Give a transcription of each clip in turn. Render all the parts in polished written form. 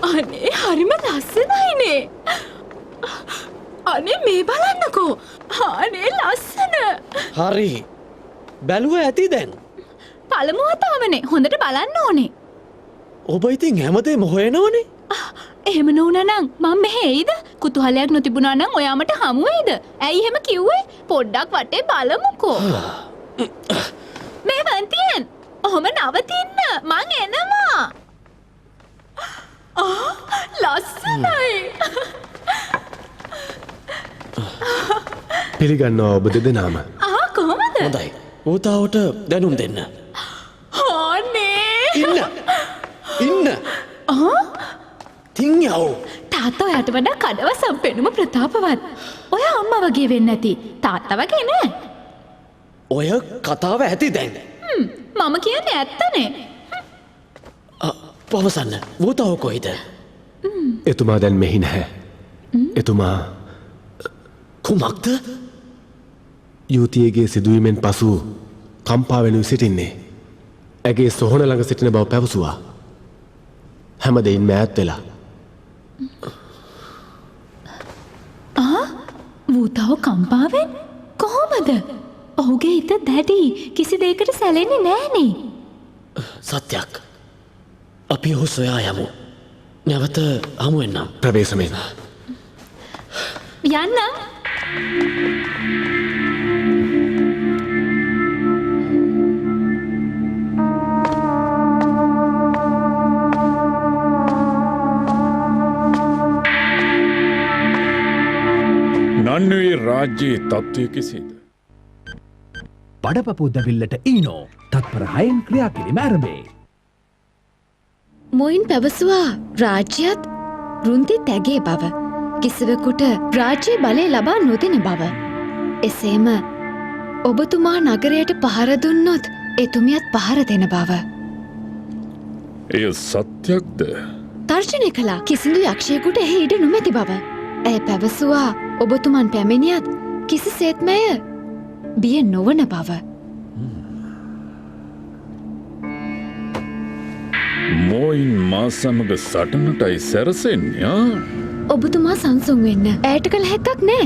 අනේ හරිම ලස්සනයිනේ. අනේ මේ බලන්නකෝ. අනේ ලස්සන. හරි. බැලුව ඇති දැන්. පළමු වතාවනේ. හොඳට බලන්න ඕනේ. ඔබ ඉතින් හැමදේම හොයනවනේ. එහෙම නෝනා නම් මම මෙහෙ එයිද? කුතුහලයක් නොතිබුණා නම් ඔයා මට හමු වෙයිද? ඇයි එහෙම කිව්වේ? පොඩ්ඩක් වටේ බලමුකෝ. මේ වන්තියන්. ඔහොම නවතින්න. මං එනවා. ලස්සනයි. පිළිගන්නවා ඔබ දෙදෙනාම. කොහොමද? හොඳයි. ඌතාවට දැනුම් දෙන්න. අනේ. ඉන්න. තින් යව්. තාත්තා ඔයාට වඩා කඩවසම් පෙනුම ප්‍රතාපවත්. ඔයා අම්මා වගේ වෙන්න ඇති. තාත්තා වගේ නෑ. ඔය කතාව ඇති දැන්. මම කියන්නේ ඇත්තනේ. පවසන්න. ඌතාව කොයිද? එතුමා දැන් මෙහි නැහැ. එතුමා කුමක්ද? යුවතියගේ සිදුවීමෙන් පසු කම්පා වෙනු සිටින්නේ. ඇගේ සොහොන ළඟ සිටින බව පැවසුවා. හැම දෙයින් මෑත් වෙලා. වූතාව කම්පාවෙන්? කොහොමද? ඔහුගේ හිත දැඩි. කිසි දෙයකට සැලෙන්නේ නෑනේ. සත්‍යයක්. අපි ඔහු සොයා යමු. නැවත හමු වෙන්නම්. ප්‍රවේශමෙන්. යන්න. නන්නුවේ රාජ්‍යයේ තත්ත්වය කෙසේද? බඩපපු දැවිල්ලට ඊනෝ තත්පර 6න් ක්‍රියා කිරීම ආරම්භේ. මොයින් පැවසුවා රාජ්‍යයත් රුන්ති තැගේ බව. කිසිවෙකුට රාජ්‍ය බලය ලබා නොදෙන බව. එසේම ඔබතුමා නගරයට පහර දුන්නොත් එතුමියත් පහර දෙන බව. එය සත්‍යක්ද? තර්ජනය කළා කිසිදු යක්ෂයෙකුට එහි ඉඩ නොමැති බව. ඇය පැවසුවා ඔබතුමන් පැමිණියත් කිසිසේත්ම එය බිය නොවන බව. මොයින් මා සමග සටනටයි සැරසෙන්නේ. ඔබතුමා සංසුන් වෙන්න ඇයට කළ හැක්කක් නෑ.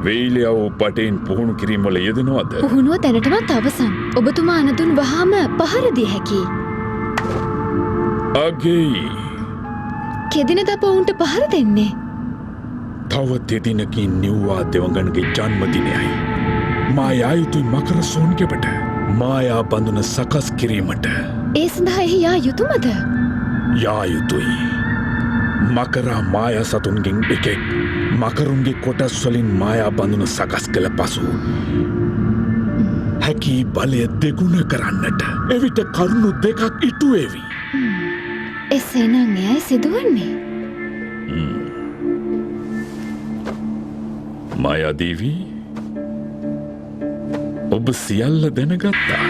වේලියාව පටෙන් පුහුණු කිරීම වල යෙදෙනවද? පුහුණුව දැනටමත් අවසන්. ඔබතුමා අනදුන් වහාම පහර දිය හැකියි. අගේ කෙදිනද අප ඔවුන්ට පහර දෙන්නේ? තව දෙදිනකින් නිව්වා දෙවඟනගේ ජන්මදිනයයි. මා යා යුතුයි මකර සෝන්ගෙබට මායා බඳුන සකස් කිරීමට. ඒ සඳහා එහි යා යුතුමද? යා යුතුයි. මකරා මායා සතුන්ගෙන් එකෙක් මකරුන්ගේ කොටස් වලින් මායා බඳුන සකස් කළ පසු හැකි බලය දෙගුණ කරන්නට එවිට කරුණු දෙකක් ඉටුවේවි. එසේනම් එයයි සිදුවන්නේ. මායාදේවී ඔබ සියල්ල දැනගත්තා.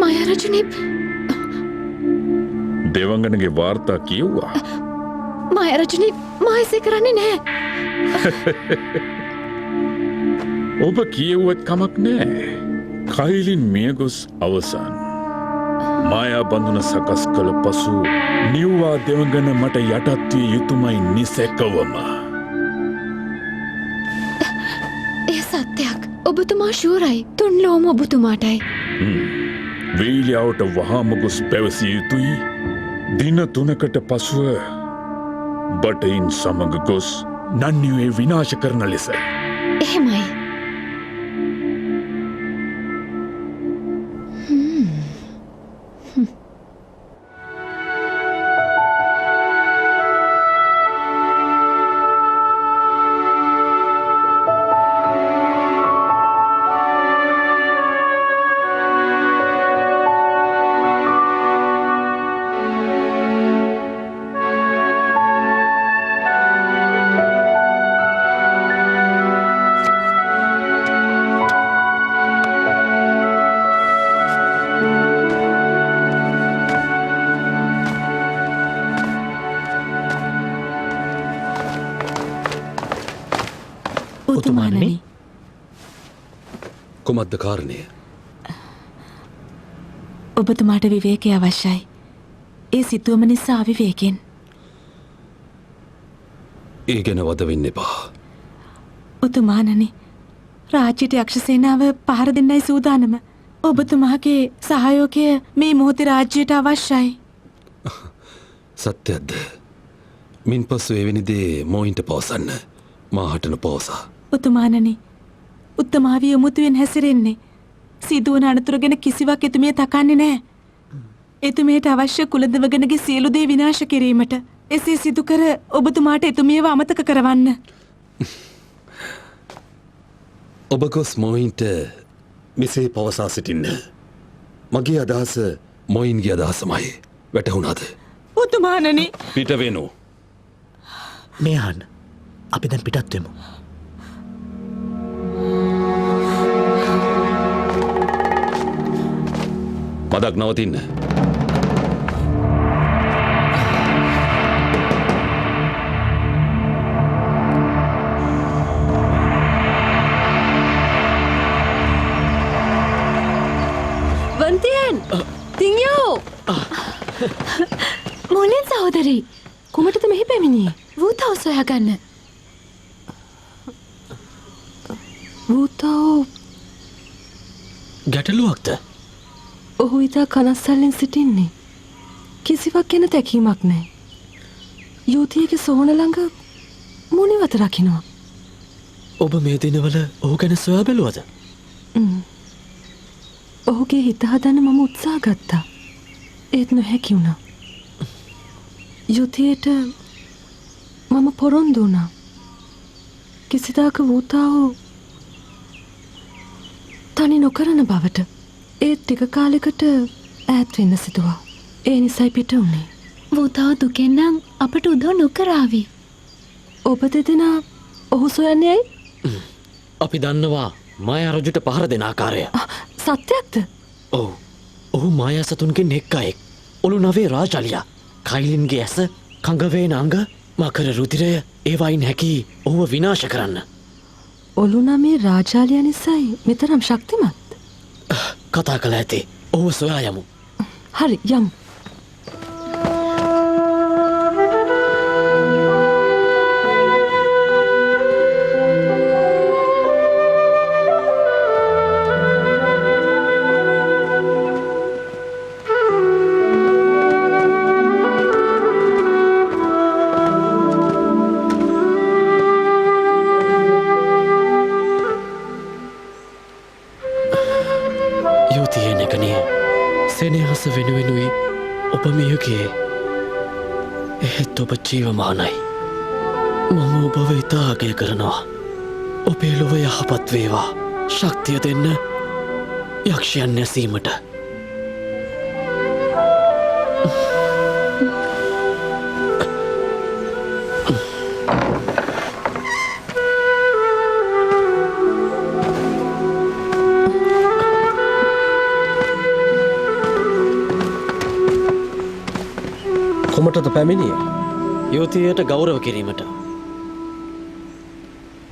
මායාරජුනි දෙවඟනගේ වාර්තා කිව්වා. මායාරජුනි මා එසේ කරන්නේ නෑ. ඔබ කියෙව්වත් කමක් නෑ. කයිලින් මියගොස් අවසන්. මායා බඳුන සකස් කළ පසු නිව්වා දෙවඟන මට යටත් විය යුතුමයි නිසැකවම. එය සත්‍යයක්. ඔබතුමා ශූරයි. තුන් ලෝම ඔබතුමාටයි. වේලියාවට වහාම ගොස් පැවසිය යුතුයි. දින 3කට පසුව බටයින් සමග ගොස් නන්නිවේ විනාශ කරන ලෙස. එහෙමයි. කුමක්ද කාරණය? ඔබතුමාට විවේකය අවශ්‍යයි. ඒ සිතුවම නිසා අවිවේකෙන්. ඒ ගැන වද වෙන්න එපා. ඔතුමානනි රාජ්‍යයට යක්ෂසේනාව පහර දෙන්නයි සූදානම. ඔබතුමාගේ සහයෝගය මේ මොහොතේ රාජ්‍යයට අවශ්‍යයි. සත්‍යයක්ද? මින් පසු එවැනි දේ මෝයින්ට පවසන්න. මාහටන පවසා. ඔතුමානනි උත්තමාවිය යොමුතුවෙන් හැසිරෙන්නේ. සිදුවන අනතුර ගැන කිසිවක් එතුමිය තකන්නේ නැහැ. එතුමියට අවශ්‍ය කුලදවගණගේ සියලු දේ විනාශ කිරීමට එසේ සිදු කර ඔබතුමාට එතුමියව අමතක කරවන්න. ඔබ ගොස් මෝයින්ට මෙසේ පවසා සිටින්න. මගේ අදහස මොයින්ගේ අදහසමයි. වැටහුණාද? ඔතුමානනි පිට වෙනු. මෙයන් අපි දැන් පිටත්වෙමු. මදක් නවතින්න. වන්තියන් තිංයෝ මුලින් සහෝදරී කුමටද මෙහි පැමිණියේ? වූතාව සොයාගන්න. වූතාව ගැටලුවක්ද? ඔහු ඉතා කනස්සල්ලෙන් සිටින්නේ. කිසිවක් ගැන තැකීමක් නැහැ. යුවතියගේ සොහොන ළඟ මුනිවත රකිනවා. ඔබ මේ දිනවල ඔහු ගැන සොයා බැලුවද? ඔහුගේ හිත හදන්න මම උත්සාහ ගත්තා. ඒත් නොහැකි වුණා. යුතියට මම පොරොන්දු වුණා. කිසිදාක වූතාව තනි නොකරන බවට. ඒත් ටික කාලෙකට ඈත් වෙන්න සිදුවා. ඒ නිසයි පිට වුණේ. වූතාව දුකෙන් නම් අපට උදව් නොකරාවි. ඔබ දෙදෙනා ඔහු සොයන්නේ ඇයි? අපි දන්නවා මායා රජුට පහර දෙන ආකාරය. සත්‍යයක්ද? ඔව්. ඔහු මායා සතුන්ගෙන් එක් අයෙක්. ඔලු නවේ රාජලියා. කයිලින්ගේ ඇස, කඟවේ නංග, මකර රුධිරය ඒවයින් හැකි ඔහුව විනාශ කරන්න. ඔලු නමේ රාජාලියා නිසයි මෙතරම් ශක්තිමත්. කතා කළ ඇති. ඔහු සොයා යමු. හරි යමු. සෙනෙහස වෙනුවෙනුයි ඔබ මියගේ. එහෙත් ඔබ ජීවමානයි. මම ඔබව ඉතාගය කරනවා. ඔබේ ලොව යහපත් වේවා. ශක්තිය දෙන්න යක්ෂයන් නැසීමට. කොමටද පැමිණිය? යුවතියට ගෞරව කිරීමට.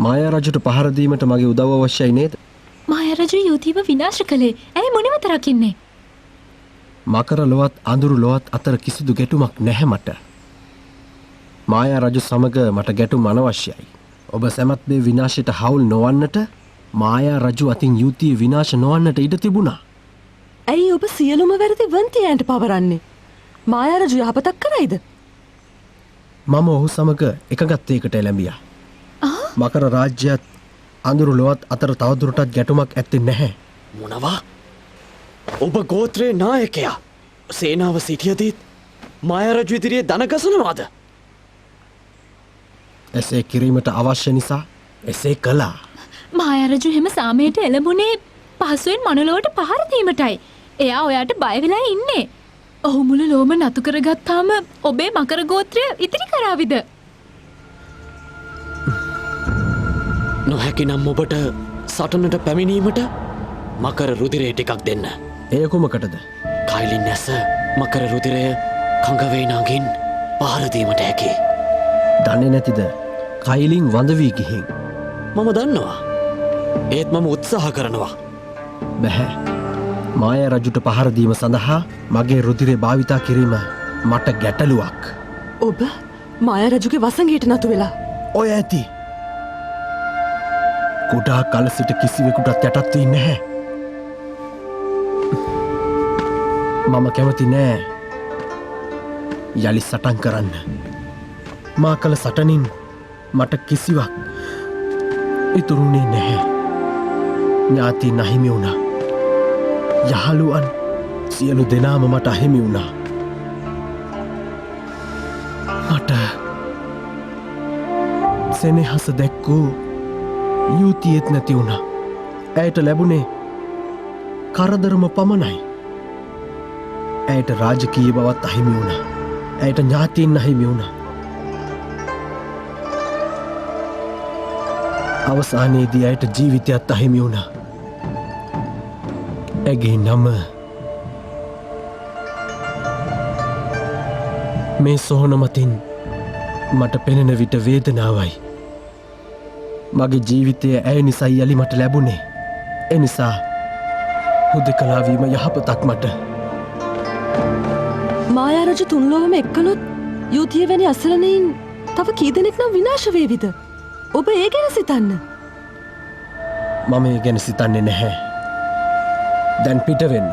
මායා රජුට පහර දීමට මගේ උදව්ව අවශ්‍යයි නේද? මායා රජු යුවතියව විනාශ කළේ. ඇයි මුනිවත රකින්නේ? මකර ලොවත් අඳුරු ලොවත් අතර කිසිදු ගැටුමක් නැහැ මට. මායා රජු සමග මට ගැටුම් අනවශ්‍යයි. ඔබ සැමත් මේ විනාශයට හවුල් නොවන්නට මායා රජු අතින් යුවතිය විනාශ නොවන්නට ඉඩ තිබුණා. ඇයි ඔබ සියලුම වැරදි වන්තියන්ට පවරන්නේ? මායා රජු යහපතක් කරයිද? මම ඔහු සමග එකගත්තයකට එළඹියා. මකර රාජ්‍යයත් අඳුරු ලොවත් අතර තවදුරටත් ගැටුමක් ඇත්තේ නැහැ. මොනවා? ඔබ ගෝත්‍රයේ නායකයා. සේනාව සිටියදීත් මායා රජු ඉදිරියේ දනගසනවාද? එසේ කිරීමට අවශ්‍ය නිසා එසේ කළා. මායා රජු හැම සාමයට එළඹුණේ පහසුවෙන් මනුලොවට පහර දීමටයි. එයා ඔයාට බය වෙලා ඉන්නේ. ඔහු මුළු ලෝම නතු කරගත්තාම ඔබේ මකර ගෝත්‍රය ඉතිරි කරාවිද? නොහැකි නම් ඔබට සටනට පැමිණීමට මකර රුධිරය ටිකක් දෙන්න. එය කුමකටද? කයිලින් නැස මකර රුධිරය කඟවේනාගින් පහරදීමට හැකි. දන්නේ නැතිද? කයිලින් වඳ වී ගිහින්. මම දන්නවා. ඒත් මම උත්සාහ කරනවා. බැහැ. මාය රජුට පහරදීම සඳහා මගේ රුදිරේ භාවිතා කිරීම මට ගැටලුවක්. ඔබ මාය රජුගේ වසඟයට නතු වෙලා ඔය ඇති. කුඩා කල සිට කිසිවෙකුටත් යටත් වී නැහැ. මම කැමති නෑ යළි සටන් කරන්න. මා කළ සටනින් මට කිසිවක් ඉතුරුනේ නැහැ. ඥාති නහිමි වුණා. යහළුවන් සියලු දෙනාම මට අහිමි වුණා. මට සෙනෙහස දැක්කූ යුතියෙත් නැති වුණා. ඇයට ලැබුණේ කරදරම පමණයි. ඇයට රාජකීය බවත් අහිමි වුණා. ඇයට ඥාතීන් අහිමි වුණා. අවසානයේදී ඇයට ජීවිතයත් අහිමි වුණා. ඇගේ නම මේ සොහොන මතින් මට පෙනෙන විට වේදනාවයි. මගේ ජීවිතය ඇය නිසා යළි මට ලැබුණේ. එනිසා හුදෙකලාවීම යහපතක් මට. මායා රජු තුන්ලොවම එක්කලොත් යුතිය වැනි අසරණයින් තව කී දෙනෙක් නම් විනාශ වේවිද? ඔබ ඒ ගැන සිතන්න. මම ඒ ගැන සිතන්නේ නැහැ. දැන් පිට වෙන්න.